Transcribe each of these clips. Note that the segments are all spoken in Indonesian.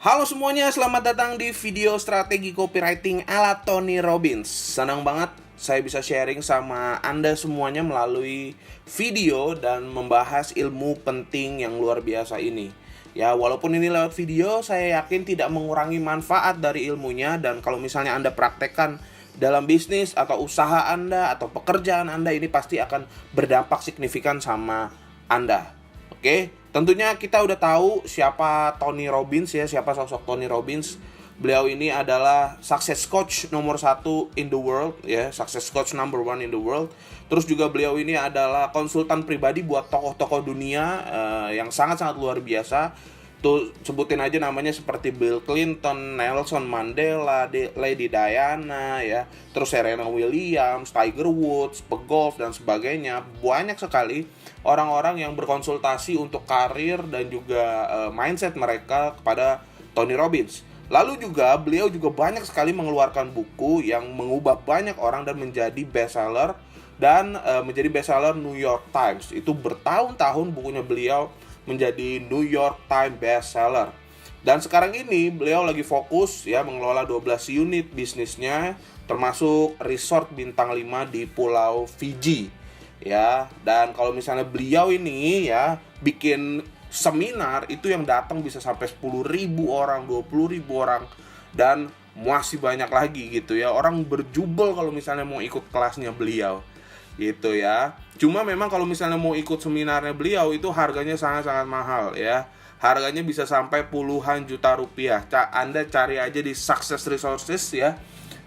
Halo semuanya, selamat datang di video strategi copywriting ala Tony Robbins. Senang banget saya bisa sharing sama Anda semuanya melalui video dan membahas ilmu penting yang luar biasa ini. Ya, walaupun ini lewat video, saya yakin tidak mengurangi manfaat dari ilmunya. Dan kalau misalnya Anda praktekkan dalam bisnis atau usaha Anda atau pekerjaan Anda, ini pasti akan berdampak signifikan sama Anda. Oke, tentunya kita udah tahu siapa Tony Robbins ya, siapa sosok Tony Robbins. Beliau ini adalah success coach nomor 1 in the world ya, success coach number 1 in the world. Terus juga beliau ini adalah konsultan pribadi buat tokoh-tokoh dunia yang sangat-sangat luar biasa. Tuh sebutin aja namanya seperti Bill Clinton, Nelson Mandela, Lady Diana ya, terus Serena Williams, Tiger Woods, pegolf dan sebagainya. Banyak sekali orang-orang yang berkonsultasi untuk karir dan juga mindset mereka kepada Tony Robbins. Lalu juga beliau juga banyak sekali mengeluarkan buku yang mengubah banyak orang dan menjadi bestseller dan menjadi bestseller New York Times. Itu bertahun-tahun bukunya beliau menjadi New York Times bestseller. Dan sekarang ini beliau lagi fokus ya mengelola 12 unit bisnisnya, termasuk resort bintang 5 di Pulau Fiji. Ya, dan kalau misalnya beliau ini ya bikin seminar, itu yang datang bisa sampai 10.000 orang, 20.000 orang, dan masih banyak lagi gitu ya. Orang berjubel kalau misalnya mau ikut kelasnya beliau gitu ya. Cuma memang kalau misalnya mau ikut seminarnya beliau itu harganya sangat-sangat mahal ya. Harganya bisa sampai puluhan juta rupiah. Anda cari aja di Success Resources ya.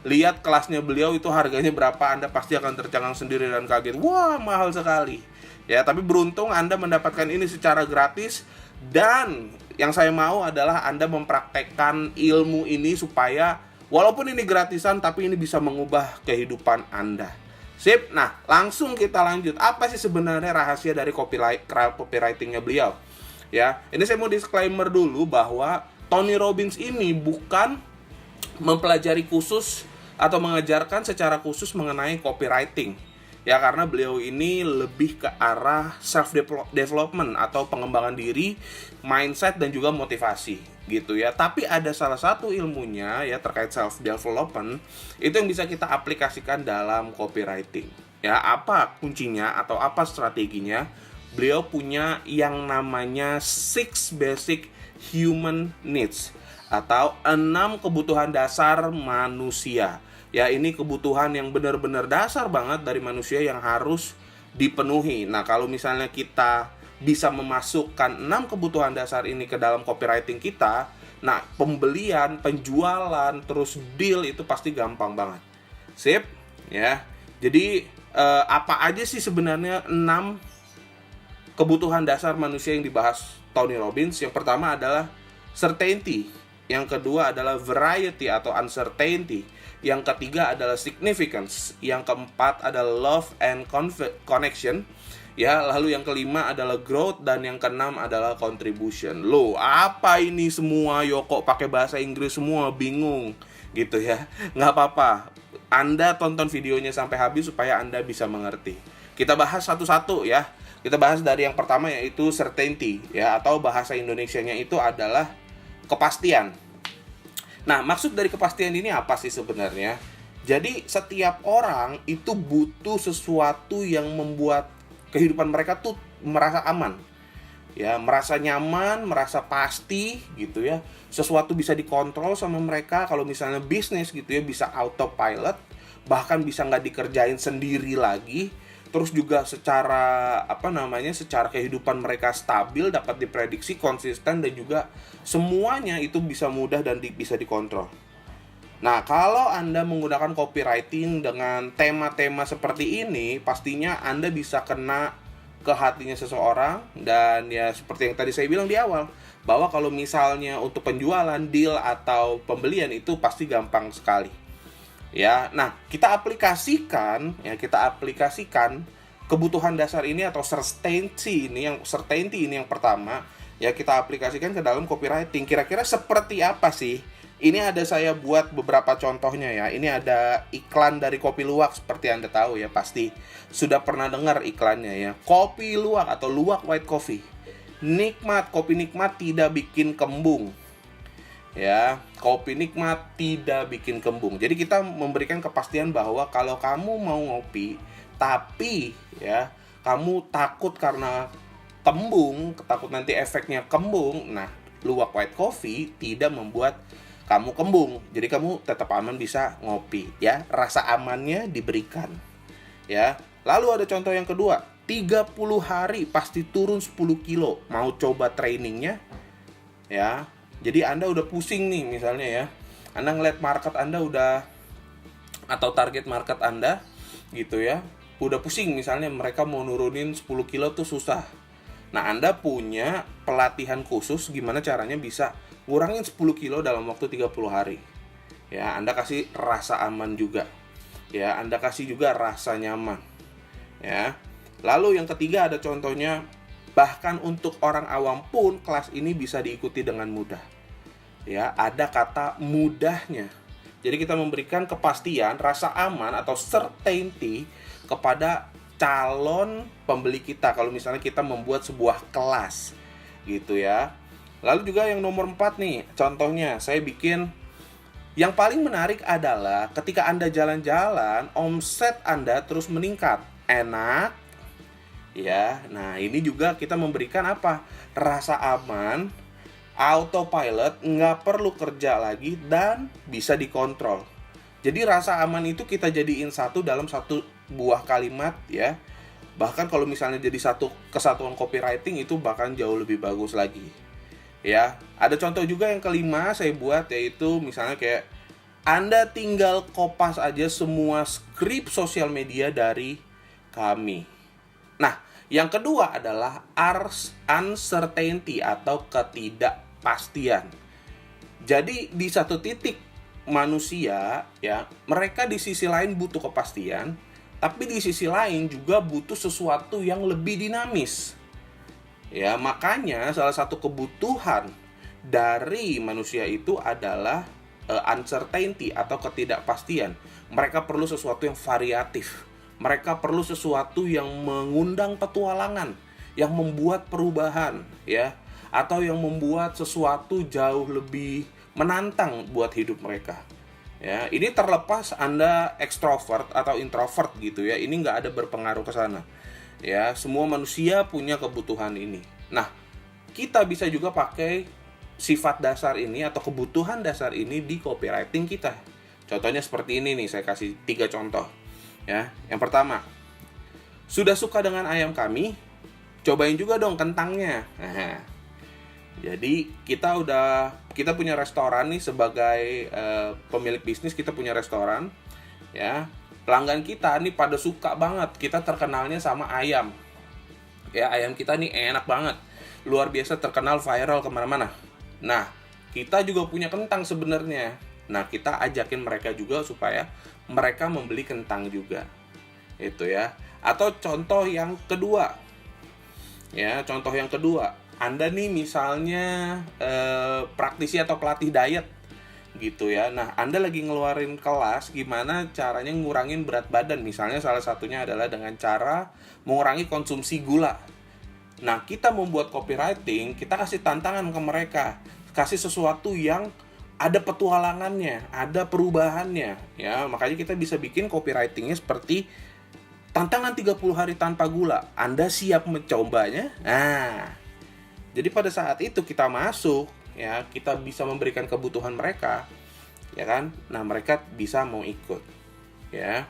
Lihat kelasnya beliau itu harganya berapa, Anda pasti akan tercengang sendiri dan kaget. Wah, mahal sekali. Ya, tapi beruntung Anda mendapatkan ini secara gratis, dan yang saya mau adalah Anda mempraktekkan ilmu ini supaya walaupun ini gratisan tapi ini bisa mengubah kehidupan Anda. Sip, nah langsung kita lanjut. Apa sih sebenarnya rahasia dari copywritingnya beliau? Ya, ini saya mau disclaimer dulu bahwa Tony Robbins ini bukan mempelajari khusus atau mengajarkan secara khusus mengenai copywriting. Ya, karena beliau ini lebih ke arah self development atau pengembangan diri, mindset dan juga motivasi gitu ya. Tapi ada salah satu ilmunya ya terkait self development itu yang bisa kita aplikasikan dalam copywriting. Ya, apa kuncinya atau apa strateginya? Beliau punya yang namanya 6 basic human needs atau 6 kebutuhan dasar manusia. Ya, ini kebutuhan yang benar-benar dasar banget dari manusia yang harus dipenuhi. Nah, kalau misalnya kita bisa memasukkan 6 kebutuhan dasar ini ke dalam copywriting kita, nah pembelian, penjualan, terus deal itu pasti gampang banget. Sip, ya. Jadi apa aja sih sebenarnya 6 kebutuhan dasar manusia yang dibahas Tony Robbins? Yang pertama adalah certainty, yang kedua adalah variety atau uncertainty, yang ketiga adalah significance, yang keempat adalah love and connection, ya, lalu yang kelima adalah growth, dan yang keenam adalah contribution. Loh, apa ini semua? Yoko pakai bahasa Inggris semua, bingung gitu ya. Nggak apa-apa, Anda tonton videonya sampai habis supaya Anda bisa mengerti. Kita bahas satu-satu ya. Kita bahas dari yang pertama, yaitu certainty ya, atau bahasa Indonesianya itu adalah kepastian. Nah, maksud dari kepastian ini apa sih sebenarnya? Jadi setiap orang itu butuh sesuatu yang membuat kehidupan mereka tuh merasa aman. Ya, merasa nyaman, merasa pasti gitu ya. Sesuatu bisa dikontrol sama mereka. Kalau misalnya bisnis gitu ya, bisa autopilot, bahkan bisa nggak dikerjain sendiri lagi. Terus juga secara secara kehidupan mereka stabil, dapat diprediksi, konsisten, dan juga semuanya itu bisa mudah dan bisa dikontrol. Nah, kalau Anda menggunakan copywriting dengan tema-tema seperti ini, pastinya Anda bisa kena ke hatinya seseorang. Dan ya seperti yang tadi saya bilang di awal, bahwa kalau misalnya untuk penjualan, deal, atau pembelian itu pasti gampang sekali. Ya, nah kita aplikasikan kebutuhan dasar ini atau certainty ini yang pertama ya, kita aplikasikan ke dalam copywriting. Kira-kira seperti apa sih? Ini ada saya buat beberapa contohnya ya. Ini ada iklan dari Kopi Luwak, seperti Anda tahu ya, pasti sudah pernah dengar iklannya ya. Kopi Luwak atau Luwak White Coffee. Nikmat, kopi nikmat, tidak bikin kembung. Ya, kopi nikmat tidak bikin kembung. Jadi kita memberikan kepastian bahwa kalau kamu mau ngopi, tapi ya kamu takut karena kembung, takut nanti efeknya kembung. Nah, luwak white coffee tidak membuat kamu kembung. Jadi kamu tetap aman bisa ngopi, ya. Rasa amannya diberikan. Ya. Lalu ada contoh yang kedua, 30 hari pasti turun 10 kilo. Mau coba trainingnya? Ya. Jadi Anda udah pusing nih misalnya ya. Anda ngeliat market Anda udah, atau target market Anda gitu ya, udah pusing misalnya mereka mau nurunin 10 kilo tuh susah. Nah, Anda punya pelatihan khusus gimana caranya bisa ngurangin 10 kilo dalam waktu 30 hari. Ya, Anda kasih rasa aman juga. Ya, Anda kasih juga rasa nyaman. Ya. Lalu yang ketiga ada contohnya, bahkan untuk orang awam pun kelas ini bisa diikuti dengan mudah. Ya, ada kata mudahnya. Jadi kita memberikan kepastian, rasa aman atau certainty kepada calon pembeli kita kalau misalnya kita membuat sebuah kelas gitu ya. Lalu juga yang nomor 4 nih, contohnya saya bikin, yang paling menarik adalah ketika Anda jalan-jalan, omset Anda terus meningkat. Enak ya. Nah, ini juga kita memberikan apa? Rasa aman, autopilot, nggak perlu kerja lagi dan bisa dikontrol. Jadi rasa aman itu kita jadiin satu dalam satu buah kalimat ya. Bahkan kalau misalnya jadi satu kesatuan copywriting itu bahkan jauh lebih bagus lagi. Ya, ada contoh juga yang kelima saya buat, yaitu misalnya kayak Anda tinggal kopas aja semua skrip sosial media dari kami. Nah, yang kedua adalah uncertainty atau ketidakpastian. Jadi di satu titik manusia ya, mereka di sisi lain butuh kepastian, tapi di sisi lain juga butuh sesuatu yang lebih dinamis. Ya, makanya salah satu kebutuhan dari manusia itu adalah uncertainty atau ketidakpastian. Mereka perlu sesuatu yang variatif. Mereka perlu sesuatu yang mengundang petualangan, yang membuat perubahan, ya, atau yang membuat sesuatu jauh lebih menantang buat hidup mereka. Ya, ini terlepas Anda ekstrovert atau introvert gitu ya. Ini nggak ada berpengaruh ke sana. Ya, semua manusia punya kebutuhan ini. Nah, kita bisa juga pakai sifat dasar ini atau kebutuhan dasar ini di copywriting kita. Contohnya seperti ini nih, saya kasih 3 contoh. Ya, yang pertama, sudah suka dengan ayam kami, cobain juga dong kentangnya. Nah, jadi kita punya restoran nih sebagai pemilik bisnis, kita punya restoran. Ya, pelanggan kita nih pada suka banget. Kita terkenalnya sama ayam. Ya, ayam kita nih enak banget, luar biasa, terkenal, viral kemana-mana. Nah, kita juga punya kentang sebenarnya. Nah, kita ajakin mereka juga supaya mereka membeli kentang juga. Itu ya. Atau contoh yang kedua. Ya, contoh yang kedua. Anda nih misalnya praktisi atau pelatih diet gitu ya. Nah, Anda lagi ngeluarin kelas gimana caranya ngurangin berat badan. Misalnya salah satunya adalah dengan cara mengurangi konsumsi gula. Nah, kita membuat copywriting, kita kasih tantangan ke mereka. Kasih sesuatu yang ada petualangannya, ada perubahannya. Ya, makanya kita bisa bikin copywritingnya seperti tantangan 30 hari tanpa gula. Anda siap mencobanya? Nah, jadi pada saat itu kita masuk, ya, kita bisa memberikan kebutuhan mereka, ya kan? Nah, mereka bisa mau ikut, ya.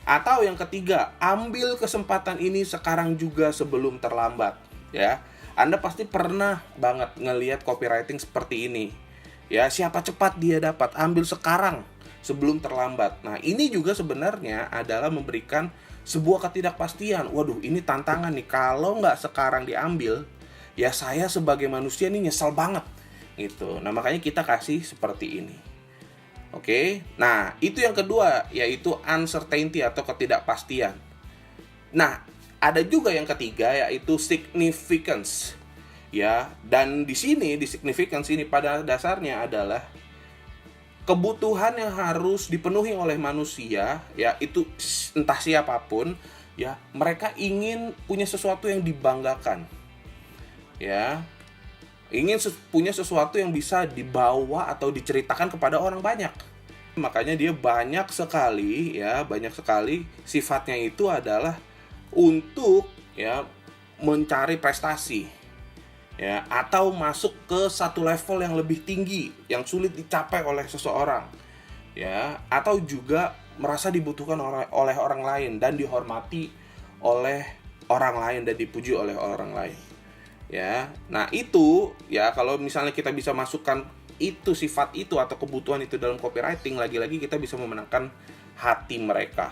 Atau yang ketiga, ambil kesempatan ini sekarang juga sebelum terlambat, ya. Anda pasti pernah banget ngelihat copywriting seperti ini. Ya, siapa cepat dia dapat, ambil sekarang sebelum terlambat. Nah, ini juga sebenarnya adalah memberikan sebuah ketidakpastian. Waduh, ini tantangan nih, kalau nggak sekarang diambil, ya saya sebagai manusia nih nyesel banget gitu. Nah, makanya kita kasih seperti ini. Oke, nah itu yang kedua, yaitu uncertainty atau ketidakpastian. Nah, ada juga yang ketiga, yaitu significance. Ya, dan di sini, di significance ini pada dasarnya adalah kebutuhan yang harus dipenuhi oleh manusia, ya, itu entah siapapun, ya, mereka ingin punya sesuatu yang dibanggakan. Ya, ingin punya sesuatu yang bisa dibawa atau diceritakan kepada orang banyak. Makanya dia banyak sekali sifatnya itu adalah untuk mencari prestasi atau masuk ke satu level yang lebih tinggi yang sulit dicapai oleh seseorang atau juga merasa dibutuhkan oleh orang lain dan dihormati oleh orang lain dan dipuji oleh orang lain. Nah itu kalau misalnya kita bisa masukkan itu, sifat itu atau kebutuhan itu dalam copywriting, lagi-lagi kita bisa memenangkan hati mereka.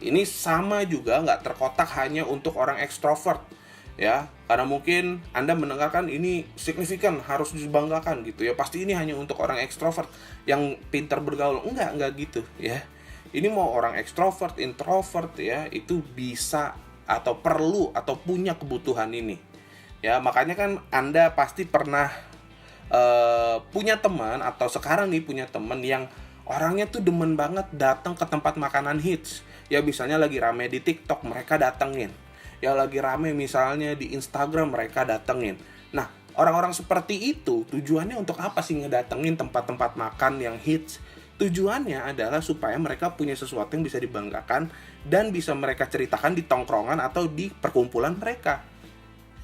Ini sama juga, nggak terkotak hanya untuk orang ekstrovert karena mungkin Anda mendengarkan ini signifikan, harus dibanggakan gitu pasti ini hanya untuk orang ekstrovert yang pintar bergaul. Enggak gitu ini mau orang ekstrovert, introvert itu bisa atau perlu atau punya kebutuhan ini. Makanya kan Anda pasti pernah punya teman atau sekarang nih punya teman yang orangnya tuh demen banget datang ke tempat makanan hits. Misalnya lagi rame di TikTok, mereka datengin. Lagi rame misalnya di Instagram, mereka datengin. Nah, orang-orang seperti itu tujuannya untuk apa sih ngedatengin tempat-tempat makan yang hits? Tujuannya adalah supaya mereka punya sesuatu yang bisa dibanggakan dan bisa mereka ceritakan di tongkrongan atau di perkumpulan mereka.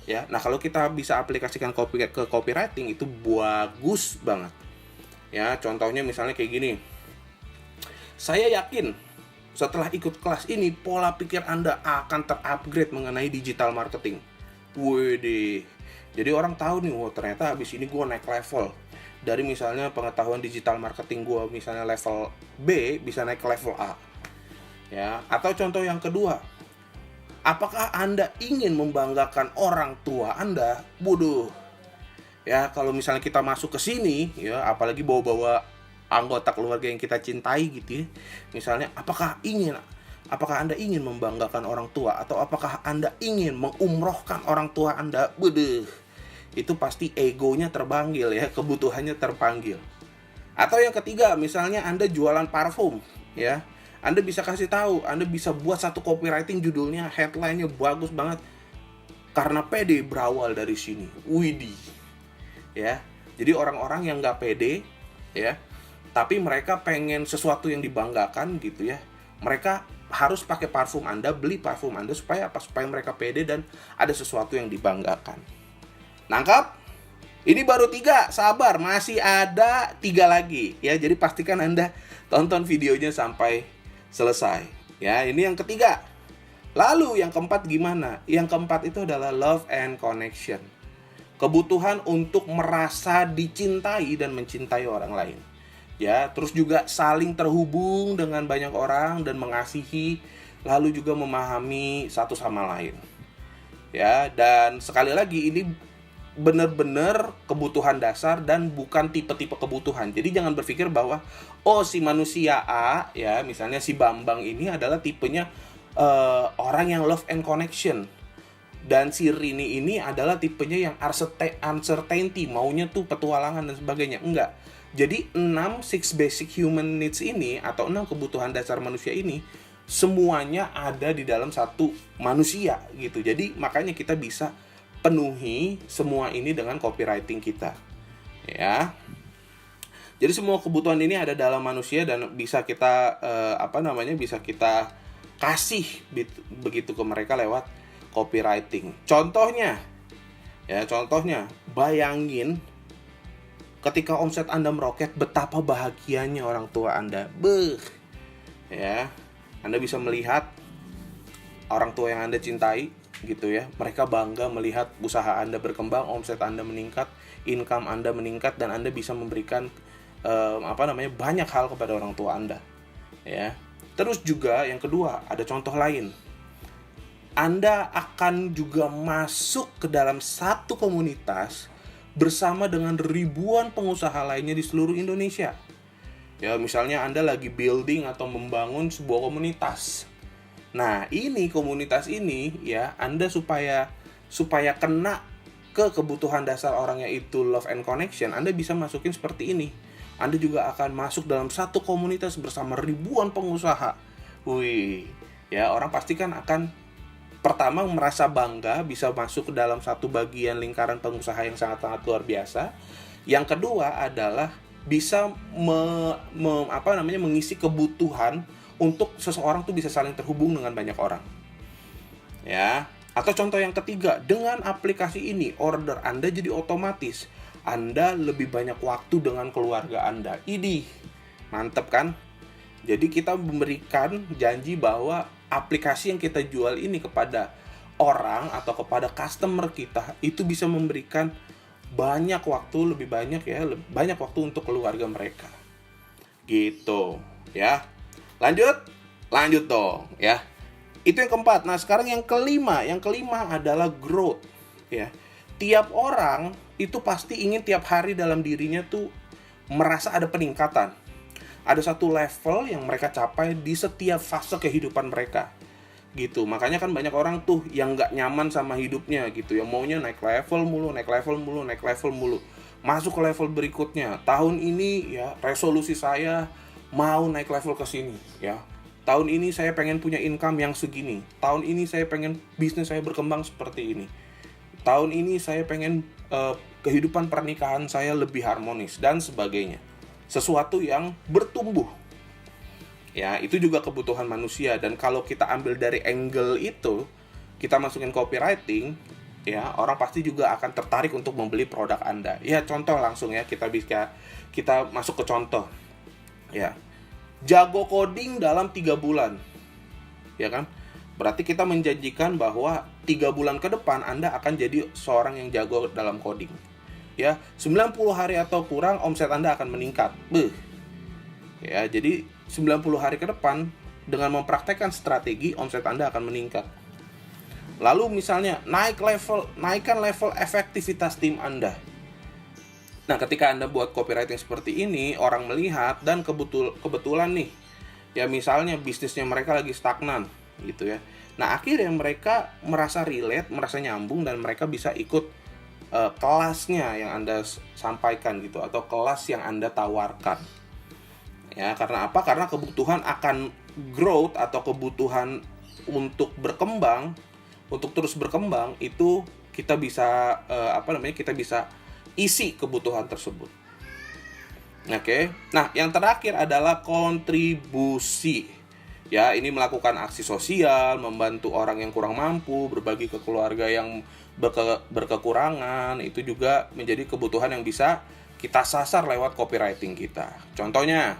Nah kalau kita bisa aplikasikan ke copywriting itu bagus banget. Contohnya misalnya kayak gini. Saya yakin setelah ikut kelas ini pola pikir Anda akan terupgrade mengenai digital marketing. Widih. Jadi orang tahu nih, ternyata habis ini gue naik level. Dari misalnya pengetahuan digital marketing gue misalnya level B bisa naik ke level A. Atau contoh yang kedua, apakah Anda ingin membanggakan orang tua Anda? Bodoh. Kalau misalnya kita masuk ke sini, apalagi bawa-bawa anggota keluarga yang kita cintai gitu misalnya, apakah Anda ingin membanggakan orang tua atau apakah Anda ingin mengumrohkan orang tua Anda? Bodoh. Itu pasti egonya terpanggil kebutuhannya terpanggil. Atau yang ketiga, misalnya Anda jualan parfum Anda bisa kasih tahu, Anda bisa buat satu copywriting judulnya, headline-nya bagus banget. Karena pede berawal dari sini. Widih. Jadi orang-orang yang nggak pede, tapi mereka pengen sesuatu yang dibanggakan gitu mereka harus pakai parfum Anda, beli parfum Anda supaya apa? Supaya mereka pede dan ada sesuatu yang dibanggakan. Nangkap? Ini baru 3, sabar, masih ada 3 lagi jadi pastikan Anda tonton videonya sampai selesai ini yang ketiga. Lalu yang keempat gimana? Yang keempat itu adalah love and connection. Kebutuhan untuk merasa dicintai dan mencintai orang lain terus juga saling terhubung dengan banyak orang dan mengasihi, lalu juga memahami satu sama lain dan sekali lagi ini benar-benar kebutuhan dasar dan bukan tipe-tipe kebutuhan. Jadi jangan berpikir bahwa si manusia A misalnya si Bambang ini adalah tipenya orang yang love and connection dan si Rini ini adalah tipenya yang uncertainty, maunya tuh petualangan dan sebagainya. Enggak. Jadi 6 basic human needs ini atau 6 kebutuhan dasar manusia ini semuanya ada di dalam satu manusia gitu. Jadi makanya kita bisa penuhi semua ini dengan copywriting kita Jadi semua kebutuhan ini ada dalam manusia dan bisa kita bisa kita kasih begitu ke mereka lewat copywriting. Contohnya bayangin ketika omset Anda meroket, betapa bahagianya orang tua Anda. Anda bisa melihat orang tua yang Anda cintai mereka bangga melihat usaha Anda berkembang, omset Anda meningkat, income Anda meningkat, dan Anda bisa memberikan banyak hal kepada orang tua Anda Terus juga yang kedua, ada contoh lain. Anda akan juga masuk ke dalam satu komunitas bersama dengan ribuan pengusaha lainnya di seluruh Indonesia. Misalnya Anda lagi building atau membangun sebuah komunitas. Nah, ini komunitas ini Anda supaya kena ke kebutuhan dasar orangnya itu love and connection, Anda bisa masukin seperti ini. Anda juga akan masuk dalam satu komunitas bersama ribuan pengusaha. Orang pasti kan akan Pertama, merasa bangga bisa masuk ke dalam satu bagian lingkaran pengusaha yang sangat-sangat luar biasa. Yang kedua adalah bisa mengisi kebutuhan untuk seseorang tuh bisa saling terhubung dengan banyak orang. Ya. Atau contoh yang ketiga, dengan aplikasi ini order Anda jadi otomatis. Anda lebih banyak waktu dengan keluarga Anda. Idih, mantep kan? Jadi kita memberikan janji bahwa aplikasi yang kita jual ini kepada orang atau kepada customer kita itu bisa memberikan banyak waktu, lebih banyak ya, banyak waktu untuk keluarga mereka. Gitu, ya. Lanjut dong, ya. Itu yang keempat. Nah, sekarang yang kelima adalah growth, ya. Tiap orang itu pasti ingin tiap hari dalam dirinya tuh merasa ada peningkatan. Ada satu level yang mereka capai di setiap fase kehidupan mereka. Gitu. Makanya kan banyak orang tuh yang nggak nyaman sama hidupnya gitu, yang maunya naik level mulu. Masuk ke level berikutnya. Tahun ini ya resolusi saya mau naik level ke sini, ya. Tahun ini saya pengen punya income yang segini. Tahun ini saya pengen bisnis saya berkembang seperti ini. Tahun ini saya pengen kehidupan pernikahan saya lebih harmonis dan sebagainya. Sesuatu yang bertumbuh. Ya, itu juga kebutuhan manusia. Dan kalau kita ambil dari angle itu, kita masukin copywriting, ya, orang pasti juga akan tertarik untuk membeli produk Anda. Ya, contoh langsung ya, kita masuk ke contoh. Ya. Jago coding dalam 3 bulan. Ya kan? Berarti kita menjanjikan bahwa 3 bulan ke depan Anda akan jadi seorang yang jago dalam coding. Ya, 90 hari atau kurang omset Anda akan meningkat. Ya, jadi 90 hari ke depan dengan mempraktekkan strategi omset Anda akan meningkat. Lalu misalnya naikkan level efektivitas tim Anda. Nah, ketika Anda buat copywriting seperti ini, orang melihat dan kebetulan nih, ya misalnya bisnisnya mereka lagi stagnan gitu ya. Nah, akhirnya mereka merasa relate, merasa nyambung dan mereka bisa ikut kelasnya yang Anda sampaikan gitu, atau kelas yang Anda tawarkan. Ya, karena apa? Karena kebutuhan akan growth atau kebutuhan untuk berkembang, untuk terus berkembang itu kita bisa kita bisa isi kebutuhan tersebut. Oke. Nah, yang terakhir adalah kontribusi. Ya, ini melakukan aksi sosial, membantu orang yang kurang mampu, berbagi ke keluarga yang berkekurangan, itu juga menjadi kebutuhan yang bisa kita sasar lewat copywriting kita. Contohnya,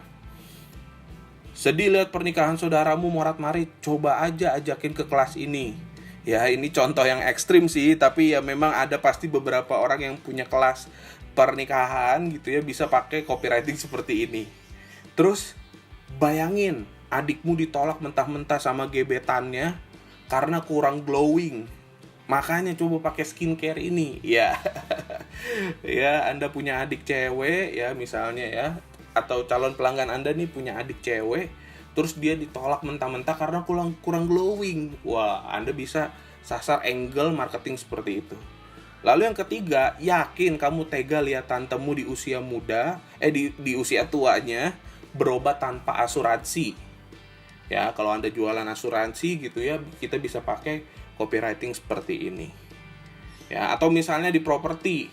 sedih lihat pernikahan saudaramu morat-marit, coba aja ajakin ke kelas ini. Ya, ini contoh yang ekstrim sih, tapi ya memang ada pasti beberapa orang yang punya kelas pernikahan gitu ya, bisa pakai copywriting seperti ini. Terus bayangin adikmu ditolak mentah-mentah sama gebetannya karena kurang glowing. Makanya coba pakai skincare ini. Ya. Ya, Anda punya adik cewek ya misalnya ya, atau calon pelanggan Anda nih punya adik cewek, terus dia ditolak mentah-mentah karena kurang glowing. Wah, Anda bisa sasar angle marketing seperti itu. Lalu yang ketiga, yakin kamu tega lihat tantemu di usia muda, di usia tuanya berobat tanpa asuransi. Ya, kalau Anda jualan asuransi gitu ya, kita bisa pakai copywriting seperti ini. Ya, atau misalnya di properti,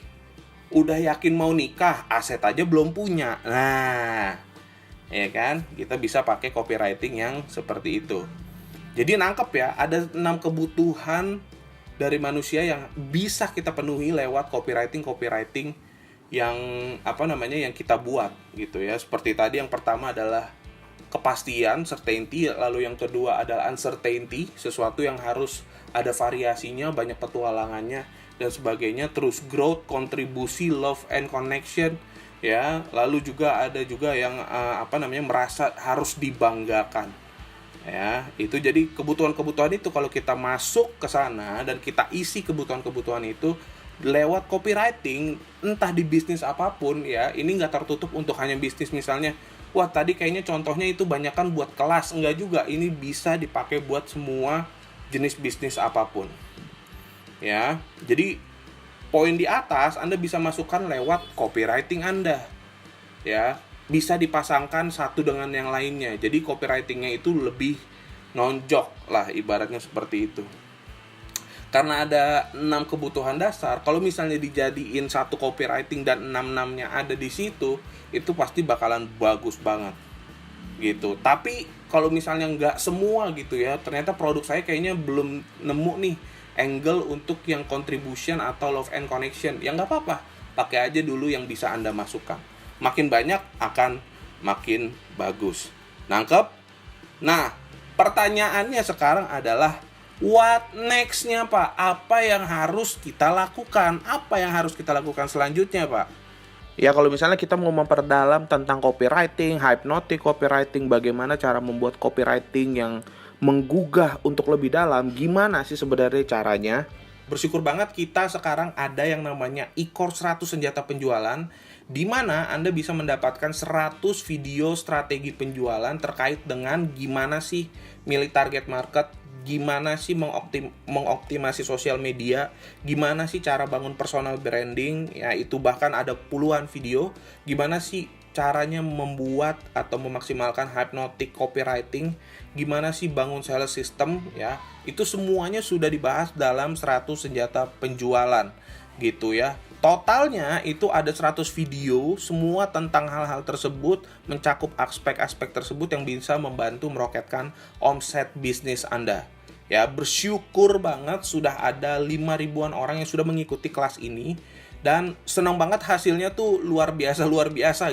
udah yakin mau nikah, aset aja belum punya. Nah, ya kan? Kita bisa pakai copywriting yang seperti itu. Jadi nangkep ya, ada 6 kebutuhan dari manusia yang bisa kita penuhi lewat copywriting yang yang kita buat gitu ya. Seperti tadi yang pertama adalah kepastian, certainty, lalu yang kedua adalah uncertainty, sesuatu yang harus ada variasinya, banyak petualangannya dan sebagainya. Terus growth, kontribusi, love and connection, ya. Lalu juga ada yang merasa harus dibanggakan. Ya, itu jadi kebutuhan-kebutuhan itu kalau kita masuk ke sana dan kita isi kebutuhan-kebutuhan itu lewat copywriting, entah di bisnis apapun ya, ini nggak tertutup untuk hanya bisnis misalnya. Wah, tadi kayaknya contohnya itu banyakan buat kelas, enggak juga, ini bisa dipakai buat semua jenis bisnis apapun. Ya, jadi poin di atas Anda bisa masukkan lewat copywriting Anda. Ya, bisa dipasangkan satu dengan yang lainnya. Jadi copywritingnya itu lebih nonjok lah, ibaratnya seperti itu. Karena ada 6 kebutuhan dasar, kalau misalnya dijadiin satu copywriting dan 6-6-nya ada di situ, itu pasti bakalan bagus banget gitu. Tapi kalau misalnya nggak semua gitu ya, ternyata produk saya kayaknya belum nemu nih angle untuk yang contribution atau love and connection. Ya nggak apa-apa, pakai aja dulu yang bisa Anda masukkan. Makin banyak akan makin bagus. Nangkep? Nah, pertanyaannya sekarang adalah what next-nya, Pak? Apa yang harus kita lakukan? Apa yang harus kita lakukan selanjutnya, Pak? Ya, kalau misalnya kita mau memperdalam tentang copywriting, hypnotic copywriting, bagaimana cara membuat copywriting yang menggugah untuk lebih dalam, gimana sih sebenarnya caranya? Bersyukur banget kita sekarang ada yang namanya e-course 100 senjata penjualan, di mana Anda bisa mendapatkan 100 video strategi penjualan terkait dengan gimana sih milih target market, gimana sih mengoptimasi sosial media, gimana sih cara bangun personal branding, ya itu bahkan ada puluhan video, gimana sih caranya membuat atau memaksimalkan hypnotic copywriting, gimana sih bangun sales system, ya itu semuanya sudah dibahas dalam 100 senjata penjualan gitu ya. Totalnya itu ada 100 video, semua tentang hal-hal tersebut, mencakup aspek-aspek tersebut yang bisa membantu meroketkan omset bisnis Anda. Ya, bersyukur banget sudah ada 5 ribuan orang yang sudah mengikuti kelas ini. Dan senang banget hasilnya tuh luar biasa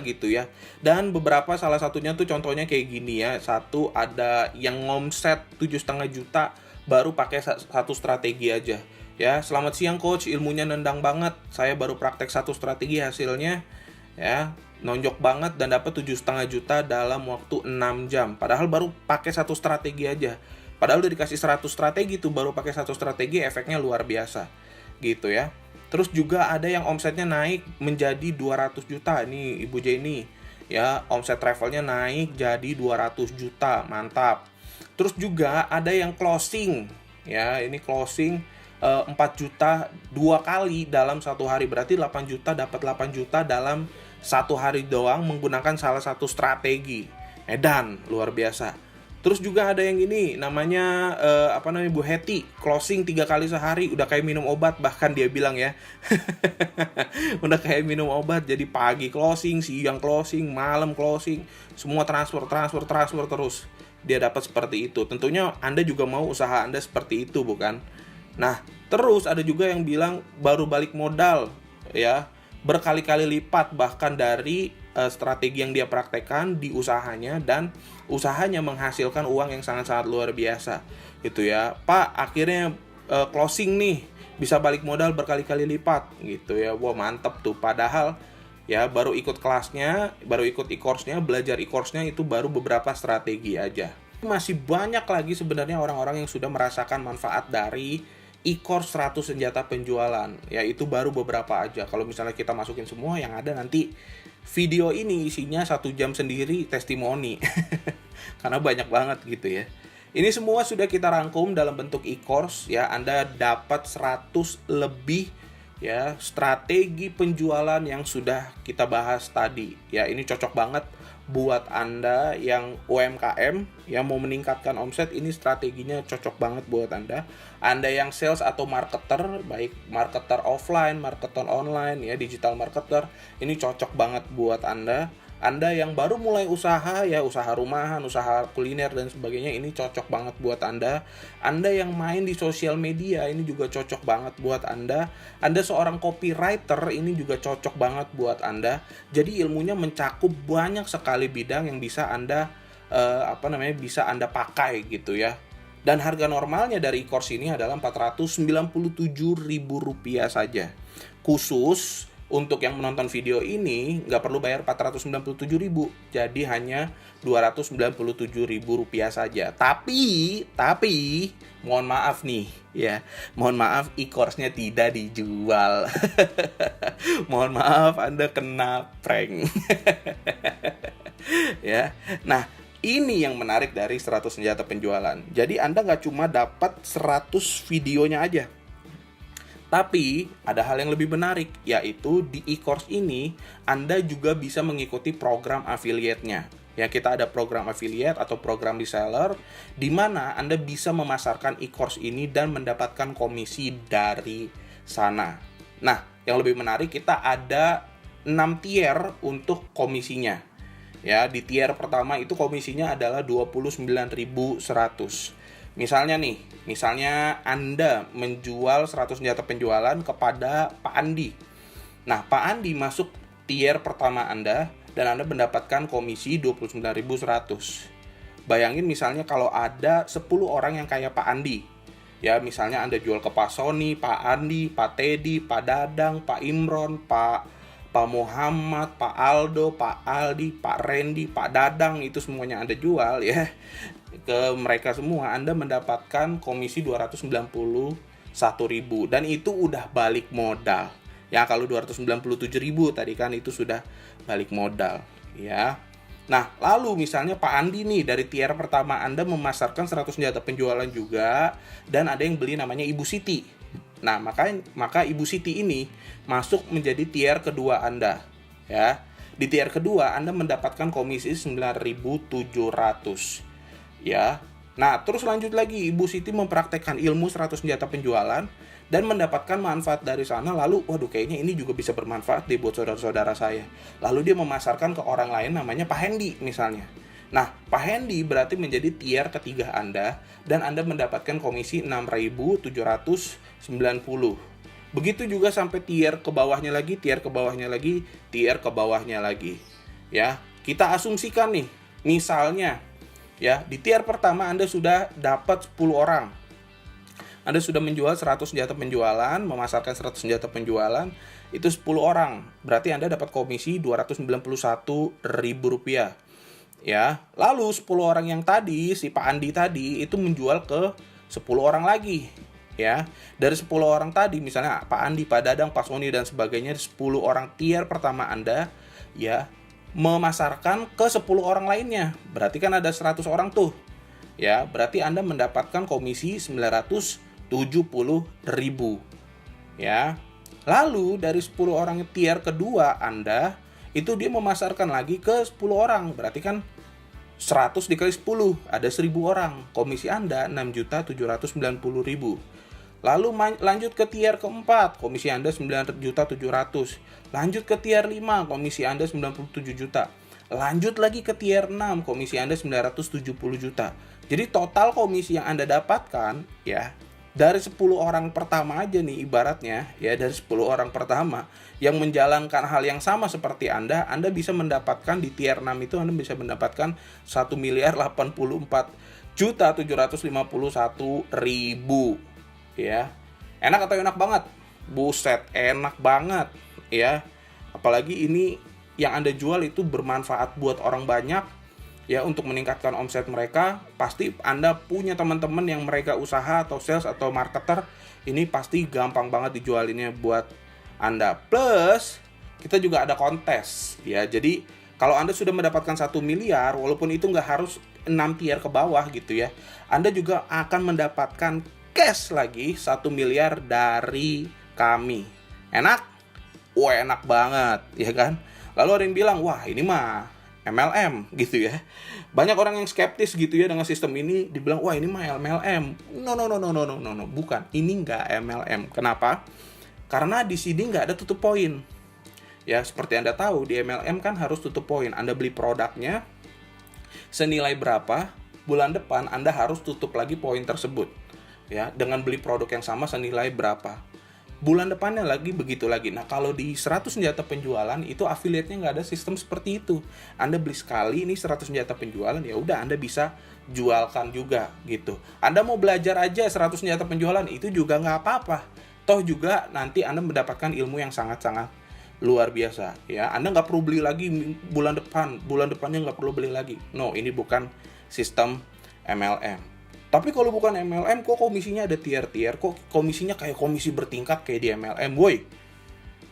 gitu ya. Dan beberapa salah satunya tuh contohnya kayak gini ya. Satu ada yang ngomset 7,5 juta baru pakai satu strategi aja. Ya, selamat siang coach, ilmunya nendang banget. Saya baru praktek satu strategi hasilnya ya, nonjok banget dan dapat 7,5 juta dalam waktu 6 jam. Padahal baru pakai satu strategi aja. Padahal udah dikasih 100 strategi tuh, baru pakai satu strategi efeknya luar biasa. Gitu ya. Terus juga ada yang omsetnya naik menjadi 200 juta. Ini Ibu Jenny ya, omset travelnya naik jadi 200 juta. Mantap. Terus juga ada yang closing ya, ini closing 4 juta 2 kali dalam satu hari, berarti 8 juta, dapat 8 juta dalam satu hari doang menggunakan salah satu strategi. Edan, luar biasa. Terus juga ada yang ini namanya Bu Heti, closing 3 kali sehari, udah kayak minum obat, bahkan dia bilang ya. Udah kayak minum obat, jadi pagi closing, siang closing, malam closing, semua transfer terus. Dia dapat seperti itu. Tentunya Anda juga mau usaha Anda seperti itu, bukan? Nah, terus ada juga yang bilang baru balik modal ya, berkali-kali lipat bahkan dari strategi yang dia praktekkan di usahanya, dan usahanya menghasilkan uang yang sangat-sangat luar biasa gitu ya. Pak, akhirnya closing nih, bisa balik modal berkali-kali lipat gitu ya. Wah, mantep tuh. Padahal ya baru ikut kelasnya, baru ikut e-course-nya, belajar e-course-nya itu baru beberapa strategi aja. Masih banyak lagi sebenarnya orang-orang yang sudah merasakan manfaat dari e-course 100 senjata penjualan. Ya itu baru beberapa aja. Kalau misalnya kita masukin semua, yang ada nanti video ini isinya 1 jam sendiri testimoni. Karena banyak banget gitu ya. Ini semua sudah kita rangkum dalam bentuk e-course ya. Anda dapat 100 lebih ya strategi penjualan yang sudah kita bahas tadi. Ya, ini cocok banget buat Anda yang UMKM yang mau meningkatkan omset, ini strateginya cocok banget buat Anda. Anda yang sales atau marketer, baik marketer offline, marketer online ya, digital marketer, ini cocok banget buat Anda. Anda yang baru mulai usaha ya, usaha rumahan, usaha kuliner dan sebagainya, ini cocok banget buat Anda. Anda yang main di sosial media, ini juga cocok banget buat Anda. Anda seorang copywriter, ini juga cocok banget buat Anda. Jadi ilmunya mencakup banyak sekali bidang yang bisa Anda bisa Anda pakai gitu ya. Dan harga normalnya dari e-course ini adalah Rp497.000 saja. Khusus untuk yang menonton video ini nggak perlu bayar Rp497.000, jadi hanya Rp297.000 saja. Tapi mohon maaf nih ya, mohon maaf e-course-nya tidak dijual. Mohon maaf, Anda kena prank. Ya, nah ini yang menarik dari 100 senjata penjualan. Jadi Anda nggak cuma dapat 100 videonya aja, tapi ada hal yang lebih menarik, yaitu di e-course ini Anda juga bisa mengikuti program affiliate-nya. Ya, kita ada program affiliate atau program reseller di mana Anda bisa memasarkan e-course ini dan mendapatkan komisi dari sana. Nah, yang lebih menarik kita ada 6 tier untuk komisinya. Ya, di tier pertama itu komisinya adalah 29.100. Misalnya Anda menjual 100 senjata penjualan kepada Pak Andi. Nah, Pak Andi masuk tier pertama Anda dan Anda mendapatkan komisi 29.100. Bayangin misalnya kalau ada 10 orang yang kayak Pak Andi. Ya, misalnya Anda jual ke Pak Sony, Pak Andi, Pak Teddy, Pak Dadang, Pak Imron, Pak Muhammad, Pak Aldo, Pak Aldi, Pak Randy, Pak Dadang, itu semuanya Anda jual ya. Ke mereka semua Anda mendapatkan komisi 291.000 dan itu udah balik modal. Ya, kalau 297.000 tadi kan itu sudah balik modal ya. Nah, lalu misalnya Pak Andi nih dari tier pertama Anda memasarkan 100 senjata penjualan juga dan ada yang beli namanya Ibu Siti. Nah, maka Ibu Siti ini masuk menjadi tier kedua Anda ya. Di tier kedua Anda mendapatkan komisi 9.700 ya. Nah, terus lanjut lagi Ibu Siti mempraktekkan ilmu 100 senjata penjualan dan mendapatkan manfaat dari sana, lalu waduh kayaknya ini juga bisa bermanfaat deh buat saudara-saudara saya. Lalu dia memasarkan ke orang lain namanya Pak Hendy misalnya. Nah, Pak Hendy berarti menjadi tier ketiga Anda dan Anda mendapatkan komisi 6.790. Begitu juga sampai tier ke bawahnya lagi, tier ke bawahnya lagi, tier ke bawahnya lagi. Ya, kita asumsikan nih, misalnya ya, di tier pertama Anda sudah dapat 10 orang. Anda sudah menjual 100 senjata penjualan, memasarkan 100 senjata penjualan, itu 10 orang. Berarti Anda dapat komisi Rp291.000. Ya, lalu 10 orang yang tadi, si Pak Andi tadi itu menjual ke 10 orang lagi. Ya, dari 10 orang tadi misalnya Pak Andi, Pak Dadang, Pak Sony dan sebagainya, 10 orang tier pertama Anda ya memasarkan ke 10 orang lainnya. Berarti kan ada 100 orang tuh. Ya, berarti Anda mendapatkan komisi 970.000. Ya. Lalu dari 10 orang tier kedua Anda itu dia memasarkan lagi ke 10 orang. Berarti kan 100 dikali 10 ada 1.000 orang. Komisi Anda 6.790.000. Lalu lanjut ke tier keempat, komisi Anda 9.700.000. Lanjut ke tier 5, komisi Anda 97 juta. Lanjut lagi ke tier 6, komisi Anda 970 juta. Jadi total komisi yang Anda dapatkan ya dari 10 orang pertama aja nih ibaratnya ya, dari 10 orang pertama yang menjalankan hal yang sama seperti Anda bisa mendapatkan di tier 6 itu Anda bisa mendapatkan 1.084.751.000 ya. Enak atau enak banget? Buset, enak banget ya. Apalagi ini yang Anda jual itu bermanfaat buat orang banyak ya, untuk meningkatkan omset mereka. Pasti Anda punya teman-teman yang mereka usaha atau sales atau marketer, ini pasti gampang banget dijualinnya buat Anda. Plus kita juga ada kontes ya. Jadi kalau Anda sudah mendapatkan 1 miliar, walaupun itu nggak harus 6 tier ke bawah gitu ya, Anda juga akan mendapatkan cash lagi 1 miliar dari kami. Enak? Wah, enak banget ya kan. Lalu ada yang bilang, wah ini mah MLM gitu ya. Banyak orang yang skeptis gitu ya dengan sistem ini, dibilang wah ini mah MLM. No, bukan. Ini nggak MLM. Kenapa? Karena di sini nggak ada tutup poin. Ya, seperti Anda tahu di MLM kan harus tutup poin. Anda beli produknya senilai berapa, bulan depan Anda harus tutup lagi poin tersebut. Ya, dengan beli produk yang sama senilai berapa. Bulan depannya lagi begitu lagi. Nah, kalau di 100 senjata penjualan itu affiliate-nya nggak ada sistem seperti itu. Anda beli sekali ini 100 senjata penjualan, ya udah Anda bisa jualkan juga gitu. Anda mau belajar aja 100 senjata penjualan itu juga nggak apa-apa. Toh juga nanti Anda mendapatkan ilmu yang sangat-sangat luar biasa ya. Anda nggak perlu beli lagi bulan depannya nggak perlu beli lagi. No, ini bukan sistem MLM. Tapi kalau bukan MLM, kok komisinya ada tier-tier, kok komisinya kayak komisi bertingkat kayak di MLM, woi.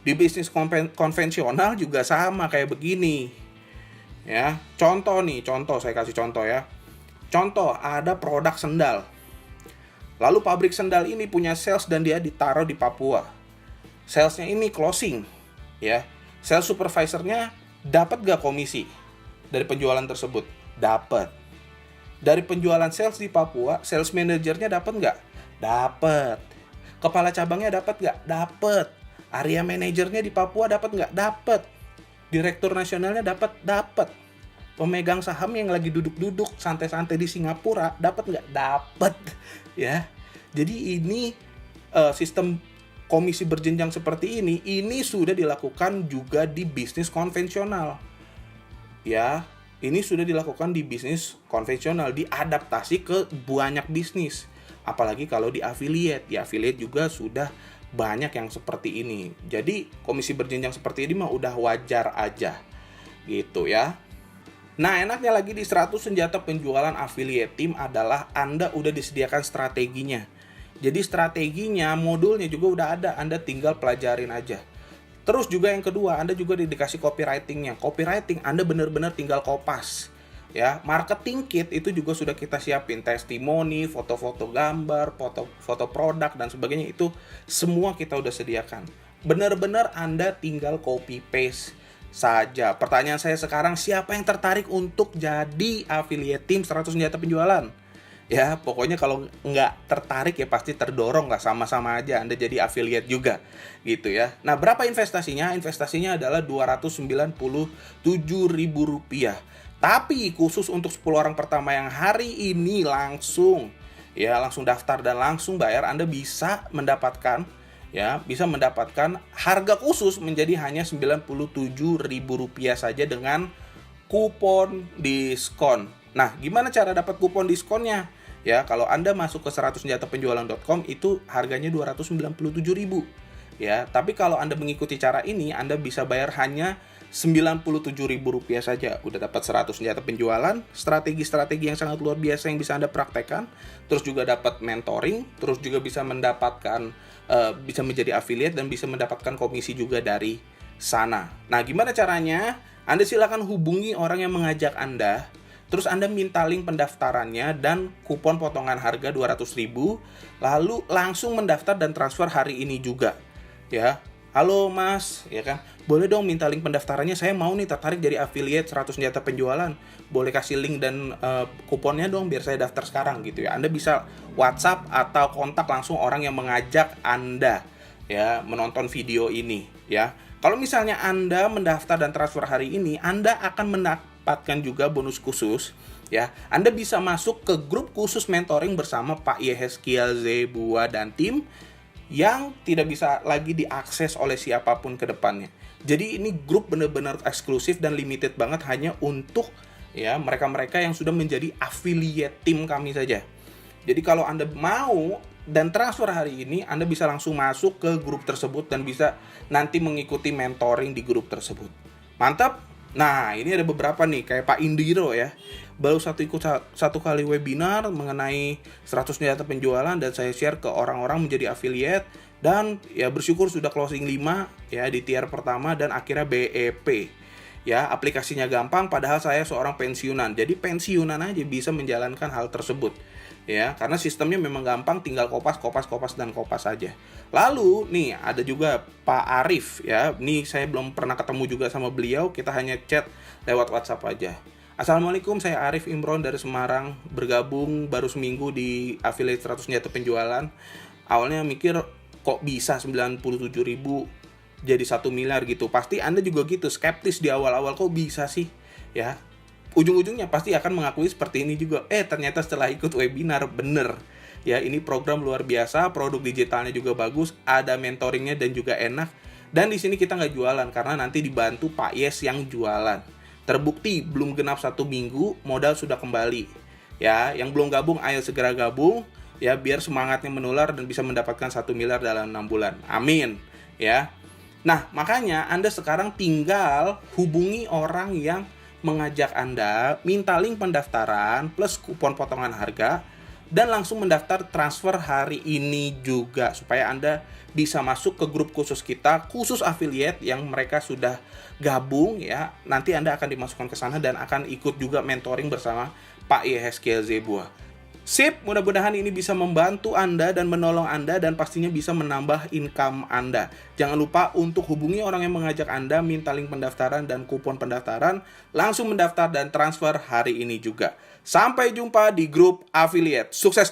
Di bisnis konvensional juga sama kayak begini. Ya, contoh saya kasih contoh ya. Contoh, ada produk sendal. Lalu pabrik sendal ini punya sales dan dia ditaruh di Papua. Salesnya ini closing, ya. Sales supervisornya dapat gak komisi? dari penjualan tersebut? Dapat. Dari penjualan sales di Papua, sales manajernya dapat nggak? Dapat. Kepala cabangnya dapat nggak? Dapat. Area manajernya di Papua dapat nggak? Dapat. Direktur nasionalnya dapat? Dapat. Pemegang saham yang lagi duduk-duduk santai-santai di Singapura dapat nggak? Dapat. Ya. Jadi ini sistem komisi berjenjang seperti ini sudah dilakukan juga di bisnis konvensional. Ya, ini sudah dilakukan di bisnis konvensional, diadaptasi ke banyak bisnis. Apalagi kalau di affiliate juga sudah banyak yang seperti ini. Jadi komisi berjenjang seperti ini mah udah wajar aja, gitu ya. Nah, enaknya lagi di 100 senjata penjualan affiliate team adalah Anda udah disediakan strateginya. Jadi strateginya, modulnya juga udah ada, Anda tinggal pelajarin aja. Terus juga yang kedua, Anda juga dikasih copywriting-nya. Copywriting Anda benar-benar tinggal kopas. Ya, marketing kit itu juga sudah kita siapin, testimoni, foto-foto gambar, foto produk dan sebagainya, itu semua kita udah sediakan. Benar-benar Anda tinggal copy paste saja. Pertanyaan saya sekarang, siapa yang tertarik untuk jadi affiliate team 100 senjata penjualan? Ya, pokoknya kalau nggak tertarik ya pasti terdorong lah, sama-sama aja Anda jadi affiliate juga, gitu ya. Nah, berapa investasinya? Investasinya adalah Rp297.000. Tapi khusus untuk 10 orang pertama yang hari ini langsung daftar dan langsung bayar, Anda bisa mendapatkan harga khusus menjadi hanya Rp97.000 saja dengan kupon diskon. Nah, gimana cara dapat kupon diskonnya? Ya, kalau Anda masuk ke 100senjatapenjualan.com itu harganya Rp297.000. Ya, tapi kalau Anda mengikuti cara ini, Anda bisa bayar hanya Rp97.000 saja. Udah dapat 100 senjata penjualan, strategi-strategi yang sangat luar biasa yang bisa Anda praktekkan, terus juga dapat mentoring, terus juga bisa mendapatkan bisa menjadi affiliate dan bisa mendapatkan komisi juga dari sana. Nah, gimana caranya? Anda silakan hubungi orang yang mengajak Anda. Terus Anda minta link pendaftarannya dan kupon potongan harga Rp200.000, lalu langsung mendaftar dan transfer hari ini juga. Ya, halo Mas, ya kan? Boleh dong minta link pendaftarannya, saya mau nih tertarik jadi affiliate 100 senjata penjualan. Boleh kasih link dan kuponnya dong biar saya daftar sekarang gitu ya. Anda bisa WhatsApp atau kontak langsung orang yang mengajak Anda ya menonton video ini ya. Kalau misalnya Anda mendaftar dan transfer hari ini, Anda akan mendapatkan juga bonus khusus ya. Anda bisa masuk ke grup khusus mentoring bersama Pak Yehezkiel Zebua dan tim yang tidak bisa lagi diakses oleh siapapun ke depannya. Jadi ini grup benar-benar eksklusif dan limited banget, hanya untuk ya mereka-mereka yang sudah menjadi affiliate tim kami saja. Jadi kalau Anda mau dan transfer hari ini, Anda bisa langsung masuk ke grup tersebut dan bisa nanti mengikuti mentoring di grup tersebut. Mantap? Nah, ini ada beberapa nih, kayak Pak Indiro ya. Baru ikut satu kali webinar mengenai 100 senjata penjualan dan saya share ke orang-orang menjadi affiliate. Dan ya bersyukur sudah closing 5 ya di tier pertama dan akhirnya BEP. Ya, aplikasinya gampang padahal saya seorang pensiunan. Jadi pensiunan aja bisa menjalankan hal tersebut. Ya, karena sistemnya memang gampang, tinggal kopas saja. Lalu nih ada juga Pak Arif ya. Nih saya belum pernah ketemu juga sama beliau, kita hanya chat lewat WhatsApp aja. Assalamualaikum, saya Arif Imron dari Semarang, bergabung baru seminggu di affiliate 100 senjata penjualan. Awalnya mikir kok bisa 97.000 jadi 1 miliar gitu. Pasti Anda juga gitu, skeptis di awal-awal, kok bisa sih ya. Ujung-ujungnya pasti akan mengakui seperti ini juga. Ternyata setelah ikut webinar, bener. Ya, ini program luar biasa, produk digitalnya juga bagus, ada mentoringnya dan juga enak. Dan di sini kita nggak jualan, karena nanti dibantu Pak Yes yang jualan. Terbukti, belum genap 1 minggu, modal sudah kembali. Ya, yang belum gabung, ayo segera gabung. Ya, biar semangatnya menular dan bisa mendapatkan 1 miliar dalam 6 bulan. Amin. Ya. Nah, makanya Anda sekarang tinggal hubungi orang yang mengajak Anda, minta link pendaftaran plus kupon potongan harga dan langsung mendaftar transfer hari ini juga supaya Anda bisa masuk ke grup khusus kita, khusus affiliate yang mereka sudah gabung ya. Nanti Anda akan dimasukkan ke sana dan akan ikut juga mentoring bersama Pak Yehezkiel Zebua. Sip, mudah-mudahan ini bisa membantu Anda dan menolong Anda dan pastinya bisa menambah income Anda. Jangan lupa untuk hubungi orang yang mengajak Anda, minta link pendaftaran dan kupon pendaftaran, langsung mendaftar dan transfer hari ini juga. Sampai jumpa di grup affiliate. Sukses terus!